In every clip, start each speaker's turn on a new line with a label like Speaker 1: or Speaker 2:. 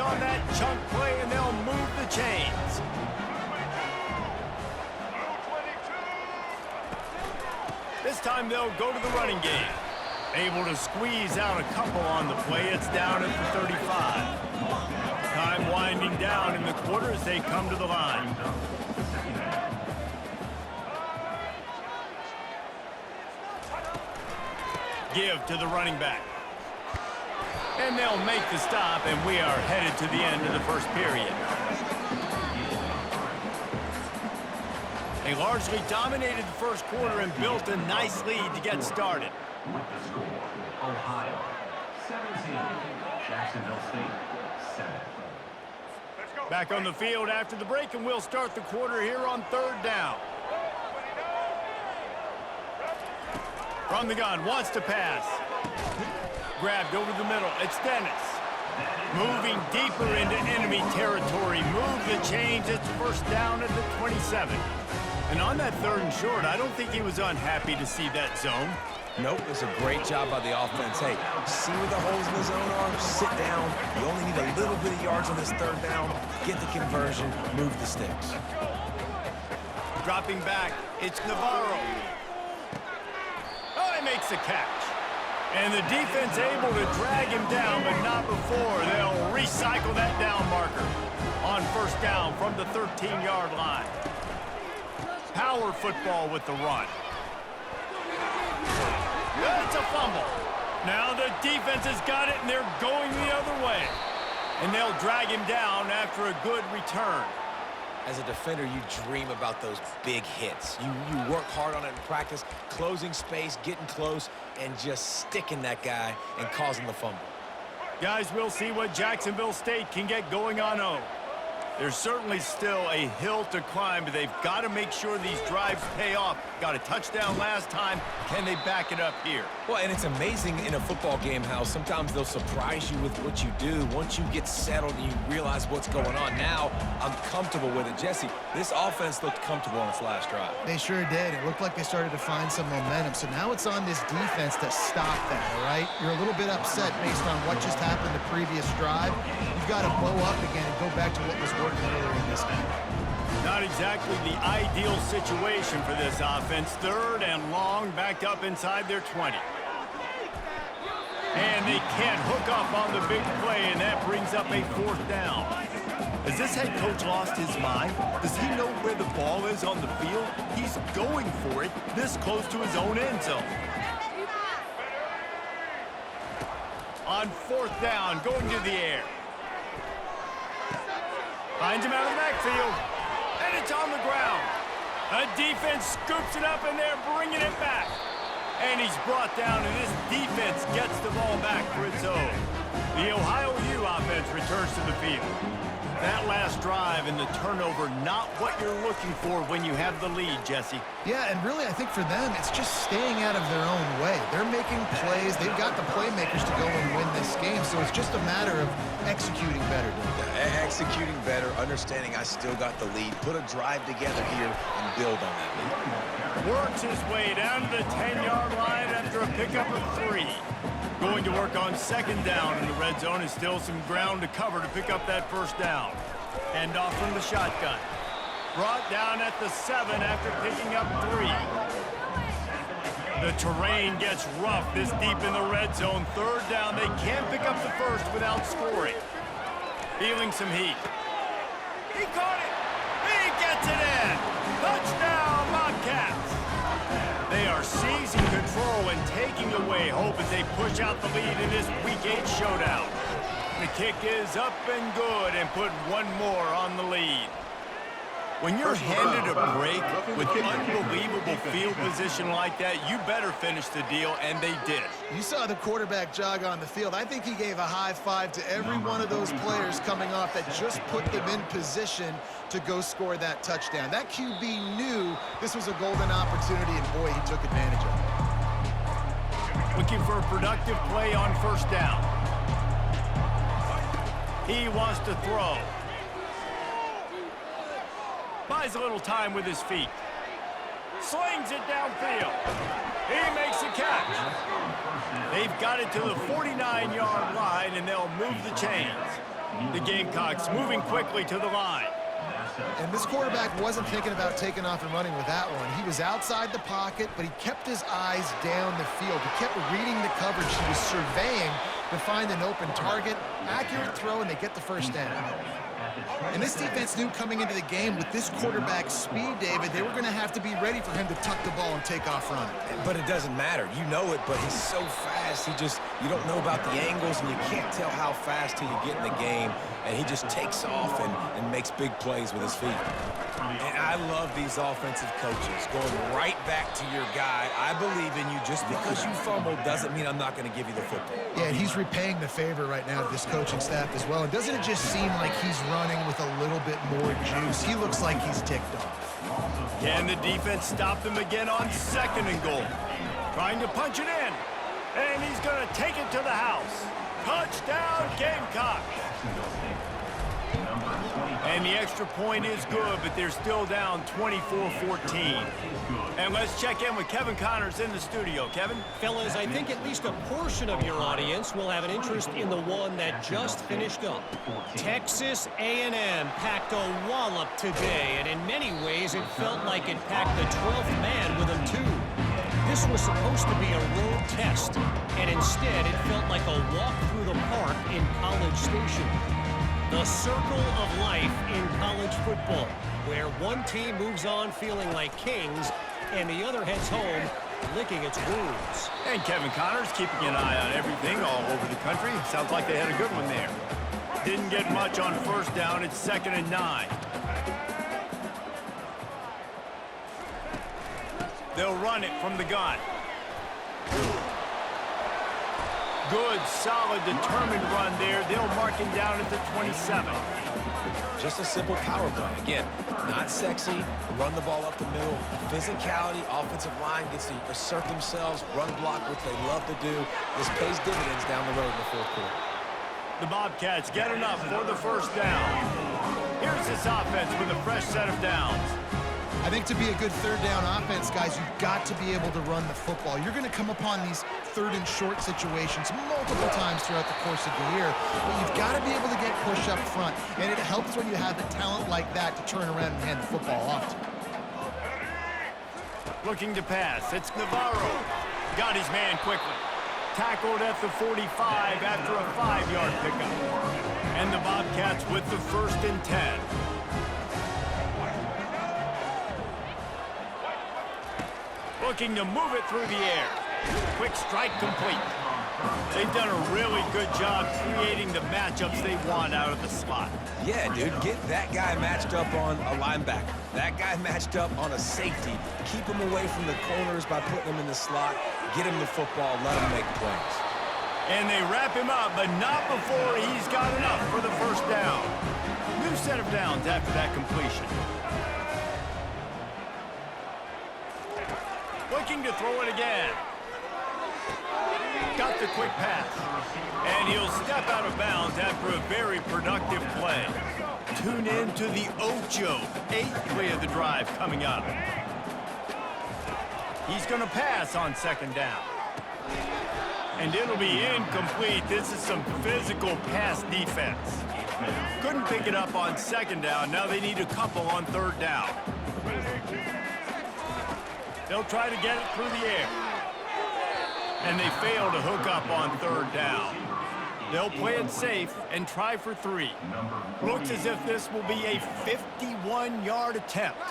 Speaker 1: on that chunk play, and they'll move the chains. This time they'll go to the running game. Able to squeeze out a couple on the play. It's down at the 35. Time winding down in the quarter as they come to the line. Give to the running back. And they'll make the stop, and we are headed to the end of the first period. They largely dominated the first quarter and built a nice lead to get started.
Speaker 2: With the score, Ohio 17, Jacksonville State 7.
Speaker 1: Back on the field after the break, and we'll start the quarter here on third down. From the gun, wants to pass. Grabbed over the middle. It's Dennis. Moving deeper into enemy territory. Move the chains. It's first down at the 27. And on that third and short, I don't think he was unhappy to see that zone.
Speaker 3: Nope, it's a great job by the offense. Hey, see where the holes in the zone are? Sit down. You only need a little bit of yards on this third down. Get the conversion. Move the sticks.
Speaker 1: Dropping back, it's Navarro. Oh, he makes the catch. And the defense able to drag him down, but not before. They'll recycle that down marker on first down from the 13-yard line. Power football with the run. It's a fumble. Now the defense has got it, and they're going the other way. And they'll drag him down after a good return.
Speaker 3: As a defender, you dream about those big hits. You work hard on it in practice, closing space, getting close, and just sticking that guy and causing the fumble.
Speaker 1: Guys, we'll see what Jacksonville State can get going on O. There's certainly still a hill to climb, but they've got to make sure these drives pay off. Got a touchdown last time. Can they back it up here?
Speaker 3: Well, and it's amazing in a football game how sometimes they'll surprise you with what you do. Once you get settled and you realize what's going on, now I'm comfortable with it. Jesse, this offense looked comfortable on its last drive.
Speaker 4: They sure did. It looked like they started to find some momentum. So now it's on this defense to stop that, all right? You're a little bit upset based on what just happened the previous drive. You've got to blow up again and go back to what was working earlier in this game.
Speaker 1: Not exactly the ideal situation for this offense. Third and long, backed up inside their 20. And they can't hook up on the big play, and that brings up a fourth down. Has this head coach lost his mind? Does he know where the ball is on the field? He's going for it this close to his own end zone. On fourth down, going to the air. Finds him out of the backfield. And it's on the ground. A defense scoops it up, and they're bringing it back. And he's brought down, and this defense gets the ball back for its own. The Ohio U offense returns to the field. That last drive and the turnover, not what you're looking for when you have the lead, Jesse.
Speaker 4: Yeah, and really, I think for them, it's just staying out of their own way. They're making plays. They've got the playmakers to go and win this game, so it's just a matter of executing better.
Speaker 3: Executing better, understanding I still got the lead, put a drive together here and build on that lead.
Speaker 1: Works his way down to the 10-yard line after a pickup of 3. Going to work on second down in the red zone. Is still some ground to cover to pick up that first down. End off from the shotgun. Brought down at the 7 after picking up 3. The terrain gets rough this deep in the red zone. Third down. They can't pick up the first without scoring. Feeling some heat. He caught it. He gets it in. Touchdown, Bobcats. They are seizing control and taking away hope as they push out the lead in this Week 8 showdown. The kick is up and good and put one more on the lead. When you're handed a break with unbelievable field position like that, you better finish the deal, and they did.
Speaker 4: You saw the quarterback jog on the field. I think he gave a high five to every one of those players coming off that just put them in position to go score that touchdown. That QB knew this was a golden opportunity, and boy, he took advantage of it.
Speaker 1: Looking for a productive play on first down. He wants to throw. Buys a little time with his feet. Slings it downfield. He makes a catch. They've got it to the 49-yard line, and they'll move the chains. The Gamecocks moving quickly to the line.
Speaker 4: And this quarterback wasn't thinking about taking off and running with that one. He was outside the pocket, but he kept his eyes down the field. He kept reading the coverage. He was surveying to find an open target. Accurate throw, and they get the first down. And this defense knew coming into the game with this quarterback's speed, David, they were going to have to be ready for him to tuck the ball and take off running.
Speaker 3: But it doesn't matter. You know it, but he's so fast. You don't know about the angles, and you can't tell how fast till you get in the game. And he just takes off and makes big plays with his feet. And I love these offensive coaches going right back to your guy. I believe in you. Just because you fumbled doesn't mean I'm not going to give you the football.
Speaker 4: Yeah, and he's repaying the favor right now to this coaching staff as well. And doesn't it just seem like he's running with a little bit more juice? He looks like he's ticked off.
Speaker 1: Can the defense stop them again on 2nd and goal? Trying to punch it in. And he's going to take it to the house. Touchdown, Gamecocks. And the extra point is good, but they're still down 24-14. And let's check in with Kevin Connors in the studio. Kevin?
Speaker 5: Fellas, I think at least a portion of your audience will have an interest in the one that just finished up. Texas A&M packed a wallop today, and in many ways it felt like it packed the 12th man with them too. This was supposed to be a road test, and instead it felt like a walk through the park in College Station. The circle of life in college football, where one team moves on feeling like kings and the other heads home licking its wounds.
Speaker 1: And Kevin Connors keeping an eye on everything all over the country. Sounds like they had a good one there. Didn't get much on 1st down. It's 2nd and 9. They'll run it from the gun. Good, solid, determined run there. They'll mark him down at the 27.
Speaker 3: Just a simple power play. Again, not sexy, run the ball up the middle. Physicality, offensive line gets to assert themselves, run block, which they love to do. This pays dividends down the road in the 4th quarter.
Speaker 1: The Bobcats get enough for the 1st down. Here's this offense with a fresh set of downs.
Speaker 4: I think to be a good 3rd down offense, guys, you've got to be able to run the football. You're going to come upon these 3rd and short situations multiple times throughout the course of the year, but you've got to be able to get push up front, and it helps when you have the talent like that to turn around and hand the football off to.
Speaker 1: Looking to pass. It's Navarro. Got his man quickly. Tackled at the 45 after a 5-yard pickup. And the Bobcats with the 1st and 10. Looking to move it through the air. Quick strike complete. They've done a really good job creating the matchups they want out of the slot.
Speaker 3: Yeah, dude, get that guy matched up on a linebacker. That guy matched up on a safety. Keep him away from the corners by putting him in the slot. Get him the football, let him make plays.
Speaker 1: And they wrap him up, but not before he's got enough for the 1st down. New set of downs after that completion. Looking to throw it again. Got the quick pass. And he'll step out of bounds after a very productive play. Tune in to the Ocho, 8th play of the drive coming up. He's going to pass on 2nd down. And it'll be incomplete. This is some physical pass defense. Couldn't pick it up on 2nd down. Now they need a couple on 3rd down. They'll try to get it through the air. And they fail to hook up on 3rd down. They'll play it safe and try for 3. Looks as if this will be a 51-yard attempt.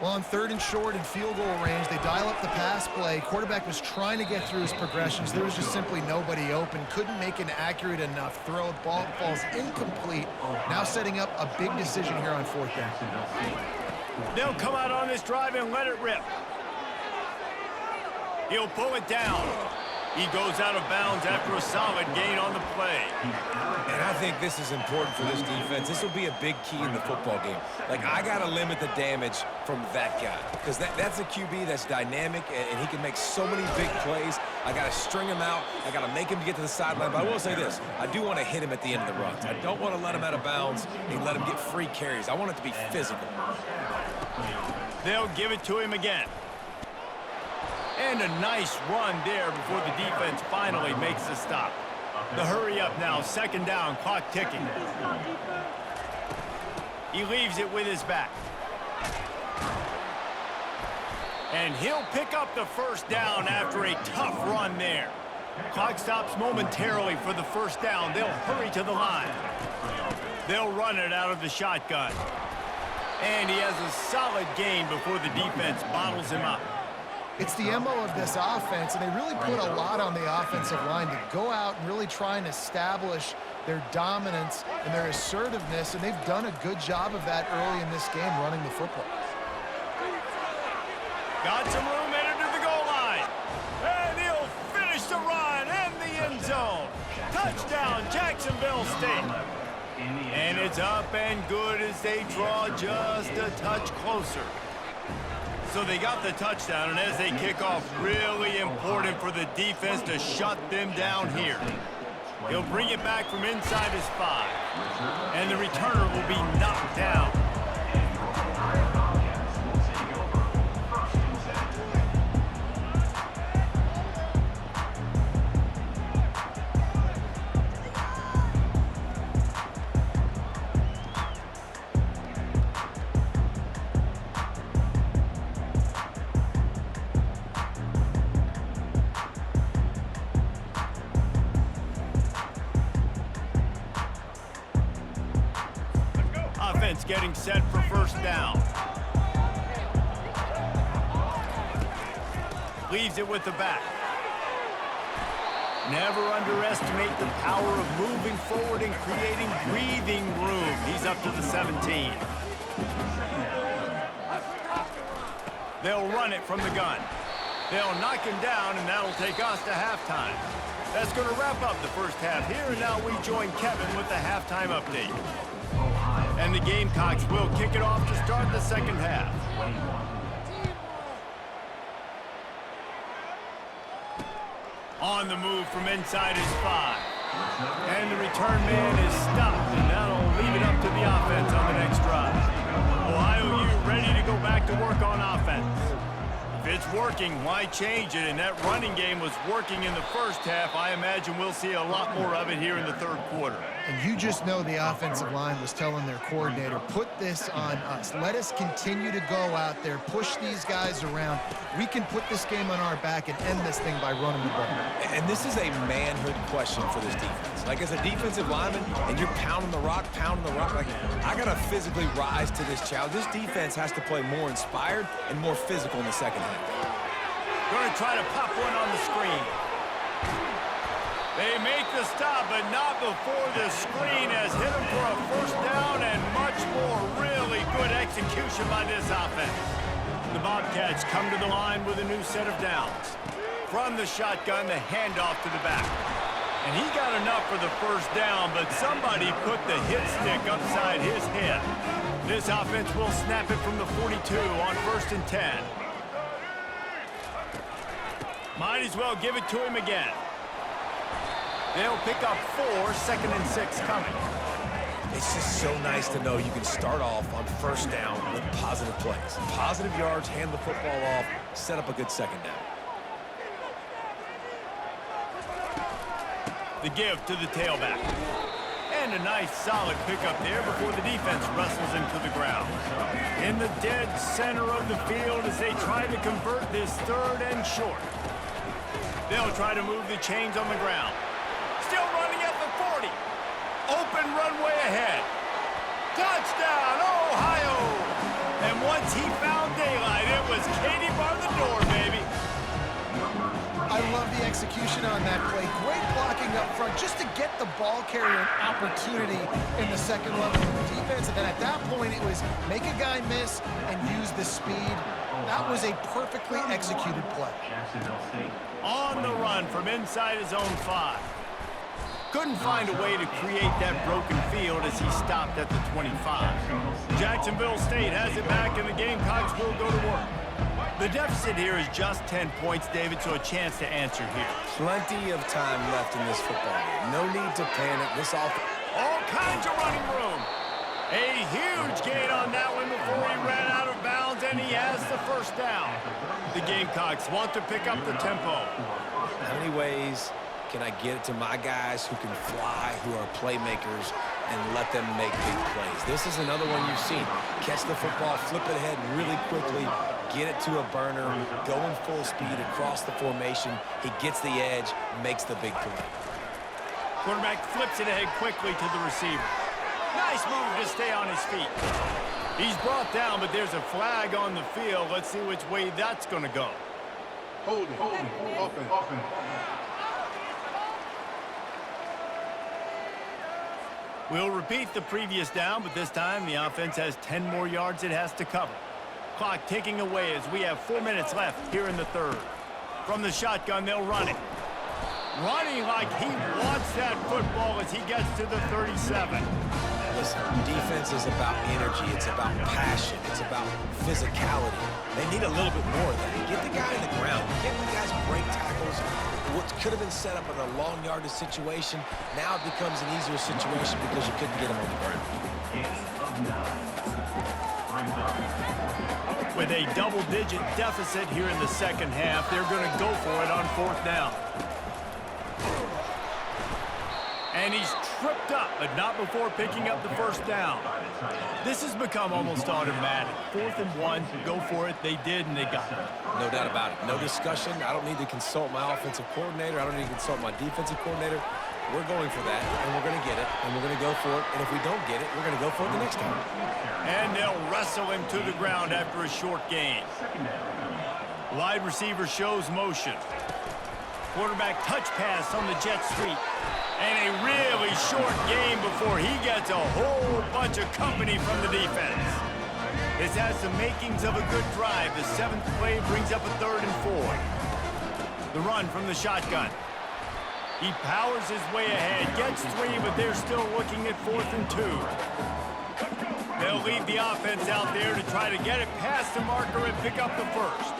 Speaker 4: Well, on 3rd and short and field goal range, they dial up the pass play. Quarterback was trying to get through his progressions. There was just simply nobody open. Couldn't make an accurate enough throw. The ball falls incomplete. Now setting up a big decision here on 4th down.
Speaker 1: They'll come out on this drive and let it rip. He'll pull it down. He goes out of bounds after a solid gain on the play.
Speaker 3: And I think this is important for this defense. This will be a big key in the football game. Like, I got to limit the damage from that guy because that's a QB that's dynamic, and he can make so many big plays. I got to string him out. I got to make him get to the sideline. But I will say this. I do want to hit him at the end of the runs. I don't want to let him out of bounds and let him get free carries. I want it to be physical.
Speaker 1: They'll give it to him again. And a nice run there before the defense finally makes the stop. The hurry up now, second down, clock ticking. He leaves it with his back. And he'll pick up the first down after a tough run there. Clock stops momentarily for the first down. They'll hurry to the line. They'll run it out of the shotgun. And he has a solid gain before the defense bottles him up.
Speaker 4: It's the MO of this offense, and they really put a lot on the offensive line to go out and really try and establish their dominance and their assertiveness, and they've done a good job of that early in this game running the football.
Speaker 1: Got some room headed to the goal line. And he'll finish the run and the end zone. Touchdown, Jacksonville State. And it's up and good as they draw just a touch closer. So they got the touchdown, and as they kick off, really important for the defense to shut them down here. He'll bring it back from inside his 5. And the returner will be knocked down. Offense getting set for first down. Leaves it with the back. Never underestimate the power of moving forward and creating breathing room. He's up to the 17. They'll run it from the gun. They'll knock him down, and that'll take us to halftime. That's going to wrap up the first half here, and now we join Kevin with the halftime update. And the Gamecocks will kick it off to start the second half. On the move from inside his 5. And the return man is stopped, and that'll leave it up to the offense on the next drive. Ohio U ready to go back to work on offense. If it's working, why change it? And that running game was working in the first half. I imagine we'll see a lot more of it here in the third quarter.
Speaker 4: And you just know the offensive line was telling their coordinator, put this on us. Let us continue to go out there, push these guys around. We can put this game on our back and end this thing by running the ball.
Speaker 3: And this is a manhood question for this defense. Like, as a defensive lineman, and you're pounding the rock, like, I got to physically rise to this challenge. This defense has to play more inspired and more physical in the second half.
Speaker 1: Going to try to pop one on the screen. They make the stop, but not before the screen has hit them for a first down, and much more really good execution by this offense. The Bobcats come to the line with a new set of downs. From the shotgun, the handoff to the back. And he got enough for the first down, but somebody put the hit stick upside his head. This offense will snap it from the 42 on 1st and 10. Might as well give it to him again. They'll pick up 4, 2nd and 6 coming.
Speaker 3: It's just so nice to know you can start off on first down with positive plays. Positive yards, hand the football off, set up a good second down.
Speaker 1: The give to the tailback. And a nice solid pickup there before the defense wrestles him to the ground. In the dead center of the field as they try to convert this 3rd and short. They'll try to move the chains on the ground. Still running at the 40. Open runway ahead. Touchdown, Ohio! And once he found daylight, it was Katie bar the door, baby.
Speaker 4: I love the execution on that play. Great blocking up front just to get the ball carrier an opportunity in the second level of the defense. And then at that point, it was make a guy miss and use the speed. That was a perfectly executed play.
Speaker 1: On the run from inside his own 5. Couldn't find a way to create that broken field as he stopped at the 25. Jacksonville State has it back, and the Gamecocks will go to work. The deficit here is just 10 points, David, so a chance to answer here.
Speaker 3: Plenty of time left in this football game. No need to panic. This offense.
Speaker 1: All kinds of running room. A huge gain on that one before he ran out of bounds, and he has the first down. The Gamecocks want to pick up the tempo.
Speaker 3: How many ways can I get it to my guys who can fly, who are playmakers, and let them make big plays? This is another one you've seen. Catch the football, flip it ahead really quickly, get it to a burner, going full speed across the formation. He gets the edge, makes the big play.
Speaker 1: Quarterback flips it ahead quickly to the receiver. Nice move to stay on his feet. He's brought down, but there's a flag on the field. Let's see which way that's going to go.
Speaker 6: Holding. Offense.
Speaker 1: We'll repeat the previous down, but this time the offense has 10 more yards it has to cover. Clock ticking away as we have 4 minutes left here in the third. From the shotgun, they'll run it. Running like he wants that football as he gets to the 37.
Speaker 3: Listen, defense is about energy. It's about passion. It's about physicality. They need a little bit more of that. Get the guy in the ground. Get the guys break tackles. What could have been set up in a long yardage situation, now it becomes an easier situation because you couldn't get him on the ground.
Speaker 1: With a double-digit deficit here in the second half, they're going to go for it on fourth down. And he's tripped up, but not before picking up the first down. This has become almost automatic. 4th and 1, go for it. They did, and they got it.
Speaker 3: No doubt about it. No discussion. I don't need to consult my offensive coordinator. I don't need to consult my defensive coordinator. We're going for that, and we're going to get it, and we're going to go for it. And if we don't get it, we're going to go for it the next time.
Speaker 1: And they'll wrestle him to the ground after a short gain. Wide receiver shows motion. Quarterback touch pass on the jet sweep. And a really short game before he gets a whole bunch of company from the defense. This has the makings of a good drive. The 7th play brings up a 3rd and 4. The run from the shotgun. He powers his way ahead, gets 3, but they're still looking at 4th and 2. They'll leave the offense out there to try to get it past the marker and pick up the first.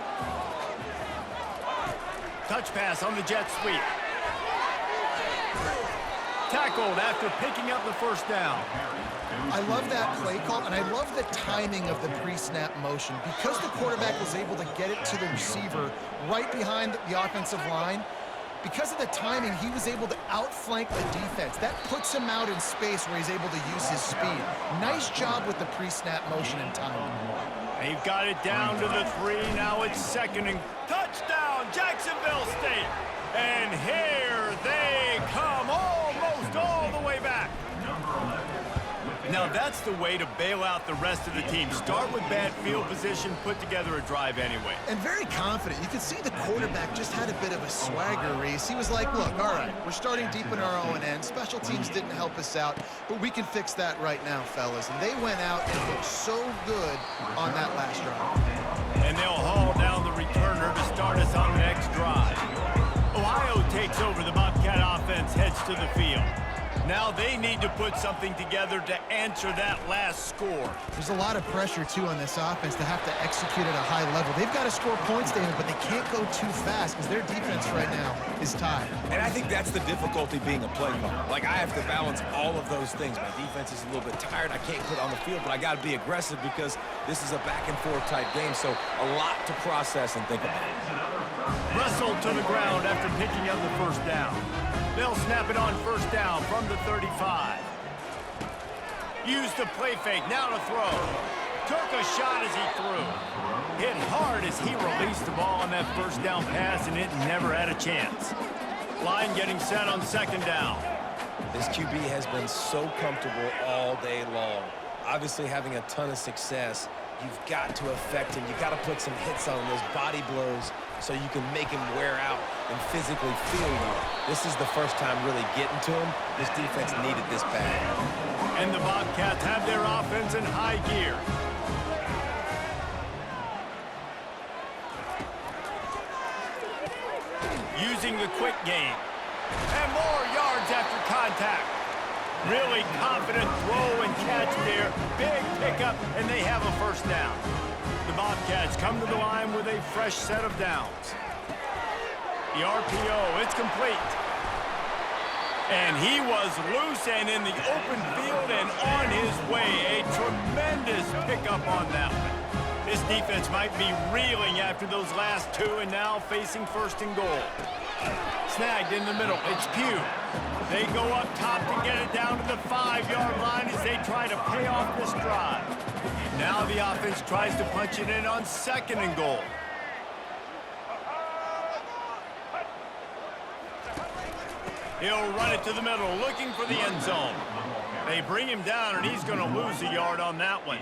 Speaker 1: Touch pass on the jet sweep. Tackled after picking up the first down.
Speaker 4: I love that play call, and I love the timing of the pre-snap motion. Because the quarterback was able to get it to the receiver right behind the offensive line, because of the timing, he was able to outflank the defense. That puts him out in space where he's able to use his speed. Nice job with the pre-snap motion and timing.
Speaker 1: They've got it down to the 3. Now it's 2nd and touchdown, Jacksonville State. And here they come, almost all the way back. Now that's the way to bail out the rest of the team. Start with bad field position, put together a drive anyway.
Speaker 4: And very confident. You could see the quarterback just had a bit of a swagger, Reese. He was like, look, all right, we're starting deep in our own end. Special teams didn't help us out, but we can fix that right now, fellas. And they went out and looked so good on that last drive.
Speaker 1: And they'll haul down the returner to start us on the next drive. Ohio takes over. The Bobcat offense heads to the field. Now they need to put something together to answer that last score.
Speaker 4: There's a lot of pressure, too, on this offense to have to execute at a high level. They've got to score points, David, but they can't go too fast because their defense right now is tied.
Speaker 3: And I think that's the difficulty being a play caller. Like, I have to balance all of those things. My defense is a little bit tired. I can't put on the field, but I got to be aggressive because this is a back-and-forth type game, so a lot to process and think about.
Speaker 1: Wrestled to the ground after picking up the first down. They'll snap it on first down from the 35. Used the play fake, now to throw. Took a shot as he threw. Hit hard as he released the ball on that first down pass, and it never had a chance. Line getting set on 2nd down.
Speaker 3: This QB has been so comfortable all day long. Obviously having a ton of success. You've got to affect him. You've got to put some hits on him, those body blows, so you can make him wear out and physically feel you. This is the first time really getting to him. This defense needed this bad.
Speaker 1: And the Bobcats have their offense in high gear. Using the quick game. And more yards after contact. Really confident throw and catch there. Big pickup, and they have a first down. The Bobcats come to the line with a fresh set of downs. The RPO, it's complete. And he was loose and in the open field and on his way. A tremendous pickup on that one. This defense might be reeling after those last 2 and now facing 1st and goal. Snagged in the middle. It's Pugh. They go up top to get it down to the 5-yard line as they try to pay off this drive. Now the offense tries to punch it in on 2nd and goal. He'll run it to the middle, looking for the end zone. They bring him down, and he's going to lose a yard on that one.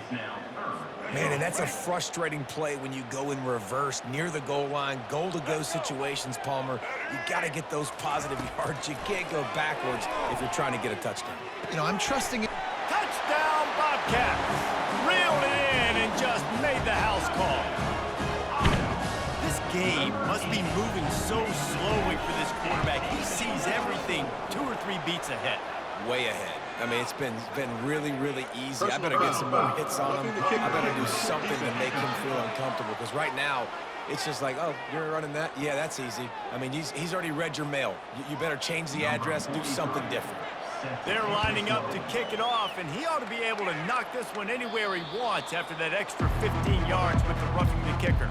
Speaker 3: Man, and that's a frustrating play when you go in reverse near the goal line, goal-to-go situations, Palmer. You got to get those positive yards. You can't go backwards if you're trying to get a touchdown.
Speaker 4: You know, I'm trusting it.
Speaker 1: Touchdown, Bobcats. Reeled it in and just made the house call. This game must be moving so slowly for this quarterback. He sees everything 2 or 3 beats ahead.
Speaker 3: Way ahead. I mean, it's been really, really easy. I better get some more hits on him. I better do something to make him feel uncomfortable, because right now, it's just like, oh, you're running that? Yeah, that's easy. I mean, he's already read your mail. You better change the address and do something different.
Speaker 1: They're lining up to kick it off, and he ought to be able to knock this one anywhere he wants after that extra 15 yards with the roughing the kicker.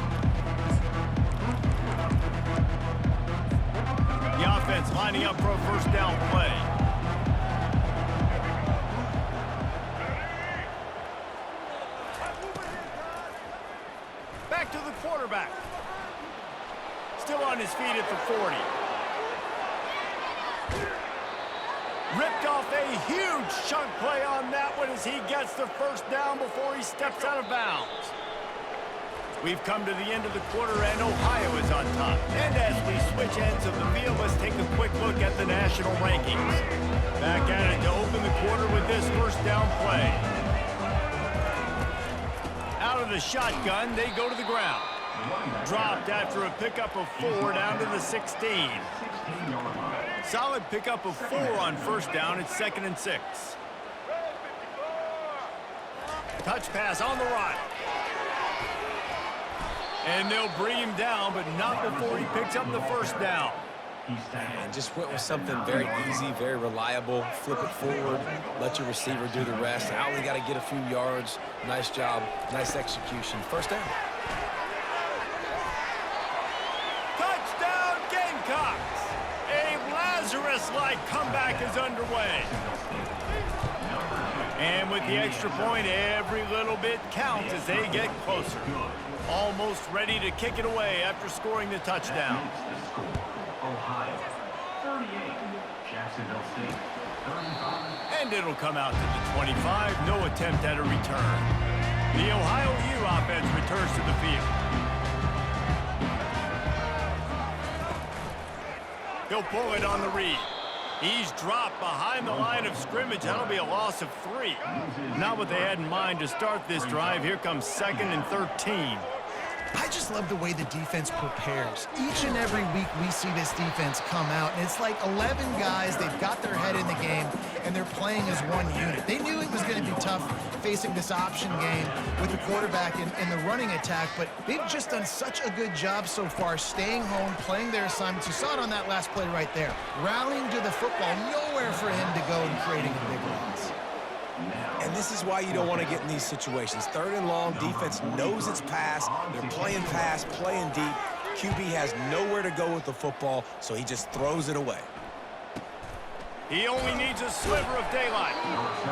Speaker 1: The offense lining up for a first down play. Back to the quarterback. Still on his feet at the 40. Ripped off a huge chunk play on that one as he gets the first down before he steps out of bounds. We've come to the end of the quarter, and Ohio is on top. And as we switch ends of the field, let's take a quick look at the national rankings. Back at it to open the quarter with this first down play. Out of the shotgun, they go to the ground. Dropped after a pickup of 4 down to the 16. Solid pickup of 4 on first down. It's 2nd and 6. Touch pass on the right. And they'll bring him down, but not before he picks up the first down.
Speaker 3: And just went with something very easy, very reliable. Flip it forward, let your receiver do the rest. I only got to get a few yards. Nice job, nice execution. First down.
Speaker 1: Touchdown, Gamecocks! A Lazarus-like comeback is underway. And with the extra point, every little bit counts as they get closer. Almost ready to kick it away after scoring the touchdown.
Speaker 2: Ohio, 38. Jacksonville State, 35.
Speaker 1: And it'll come out to the 25. No attempt at a return. The Ohio U offense returns to the field. He'll pull it on the read. He's dropped behind the line of scrimmage. That'll be a loss of 3. Not what they had in mind to start this drive. Here comes 2nd and 13.
Speaker 4: I just love the way the defense prepares. Each and every week we see this defense come out, and it's like 11 guys, they've got their head in the game, and they're playing as one unit. They knew it was going to be tough facing this option game with the quarterback in the running attack, but they've just done such a good job so far staying home, playing their assignments. You saw it on that last play right there. Rallying to the football, nowhere for him to go and creating a big loss.
Speaker 3: And this is why you don't want to get in these situations. 3rd and long, defense knows it's pass. They're playing pass, playing deep. QB has nowhere to go with the football, so he just throws it away.
Speaker 1: He only needs a sliver of daylight.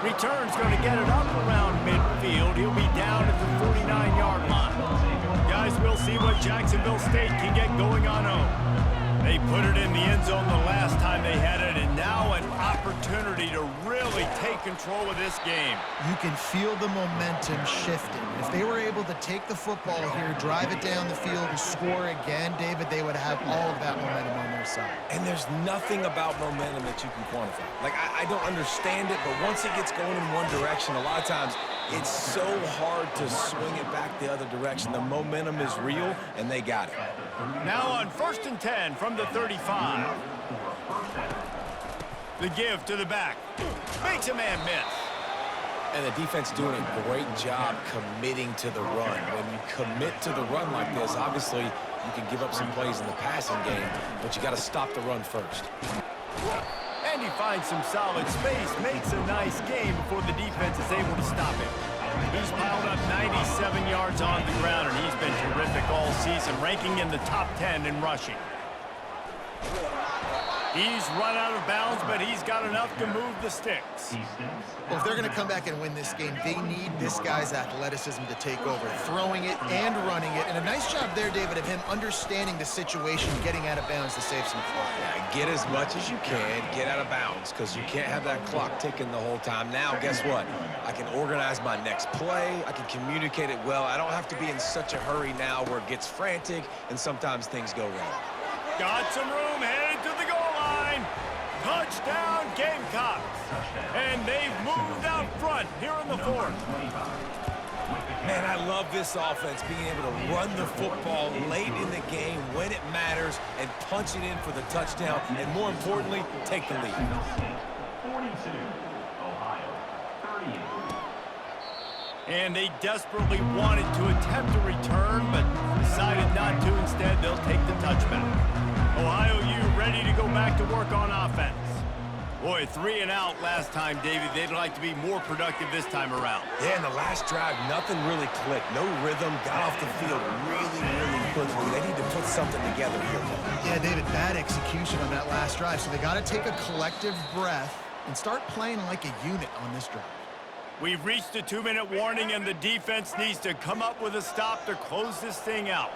Speaker 1: Return's going to get it up around midfield. He'll be down at the 49-yard line. Guys, we'll see what Jacksonville State can get going on home. They put it in the end zone the last time they had it, and now an opportunity to really take control of this game.
Speaker 4: You can feel the momentum shifting. If they were able to take the football here, drive it down the field, and score again, David, they would have all of that momentum on their side.
Speaker 3: And there's nothing about momentum that you can quantify. Like, I don't understand it, but once it gets going in one direction, a lot of times it's so hard to swing it back the other direction. The momentum is real, and they got it.
Speaker 1: Now on 1st and 10 from the 35. The give to the back. Makes a man miss.
Speaker 3: And the defense doing a great job committing to the run. When you commit to the run like this, obviously you can give up some plays in the passing game, but you got to stop the run first.
Speaker 1: And he finds some solid space, makes a nice game before the defense is able to stop him. He's piled up 97 yards on the ground, and he's been terrific all season, ranking in the top 10 in rushing. He's run out of bounds, but he's got enough to move the sticks.
Speaker 4: Well, if they're going to come back and win this game, they need this guy's athleticism to take over, throwing it and running it. And a nice job there, David, of him understanding the situation, getting out of bounds to save some clock.
Speaker 3: Yeah, get as much as you can, get out of bounds, because you can't have that clock ticking the whole time. Now, guess what? I can organize my next play. I can communicate it well. I don't have to be in such a hurry now where it gets frantic and sometimes things go wrong.
Speaker 1: Got some room, headed to the goal line. Touchdown, Gamecocks. And they've moved out front here in the fourth.
Speaker 3: Man, I love this offense, being able to run the football late in the game when it matters and punch it in for the touchdown, and more importantly, take the lead.
Speaker 2: 42, Ohio, 38.
Speaker 1: And they desperately wanted to attempt a return, but decided not to. Instead, they'll take the touchback. Ohio U ready to go back to work on offense. Boy, 3 and out last time, David. They'd like to be more productive this time around.
Speaker 3: Yeah, in the last drive, nothing really clicked. No rhythm, got off the field really quickly. They need to put something together here.
Speaker 4: Yeah, David, bad execution on that last drive, so they got to take a collective breath and start playing like a unit on this drive.
Speaker 1: We've reached a 2-minute warning, and the defense needs to come up with a stop to close this thing out.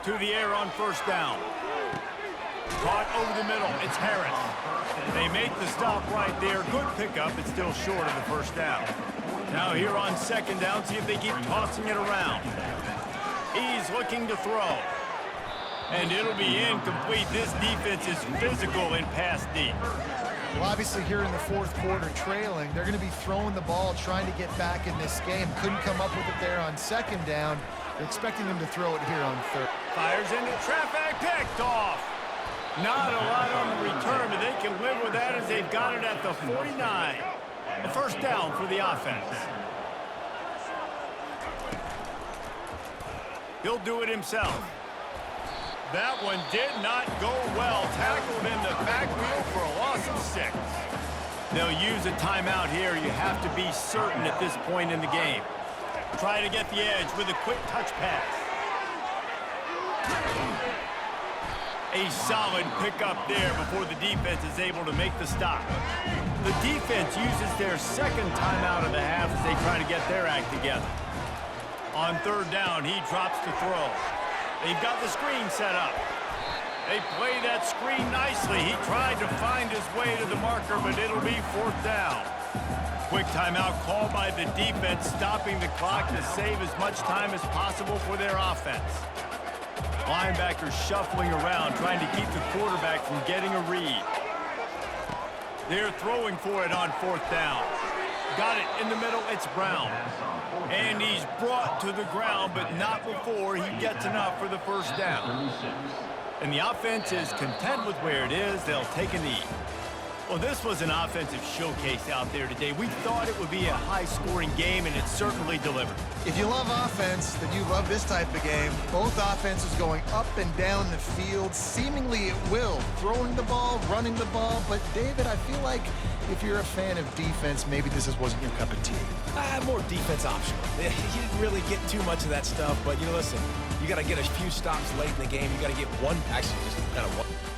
Speaker 1: To the air on first down. Caught over the middle. It's Harris. They make the stop right there. Good pickup. It's still short of the first down. Now here on second down, see if they keep tossing it around. He's looking to throw. And it'll be incomplete. This defense is physical in pass deep.
Speaker 4: Well, obviously here in the fourth quarter trailing, they're going to be throwing the ball, trying to get back in this game. Couldn't come up with it there on second down. They're expecting them to throw it here on third.
Speaker 1: Fires into traffic, picked off. Not a lot on the return, but they can live with that as they've got it at the 49. A first down for the offense. He'll do it himself. That one did not go well. Tackled in the back wheel for a loss of 6. They'll use a timeout here. You have to be certain at this point in the game. Try to get the edge with a quick touch pass. A solid pickup there before the defense is able to make the stop. The defense uses their second timeout of the half as they try to get their act together. On third down, he drops to throw. They've got the screen set up. They play that screen nicely. He tried to find his way to the marker, but it'll be fourth down. Quick timeout called by the defense, stopping the clock to save as much time as possible for their offense. Linebackers shuffling around, trying to keep the quarterback from getting a read. They're throwing for it on fourth down. Got it in the middle, it's Brown. And he's brought to the ground, but not before he gets enough for the first down. And the offense is content with where it is. They'll take a knee. Well, this was an offensive showcase out there today. We thought it would be a high-scoring game, and it certainly delivered.
Speaker 4: If you love offense, then you love this type of game. Both offenses going up and down the field, seemingly at will, throwing the ball, running the ball. But, David, I feel like if you're a fan of defense, maybe this wasn't your cup of tea.
Speaker 3: More defense optional. You didn't really get too much of that stuff, but, listen, you got to get a few stops late in the game. You got to get one, actually, just kind of one.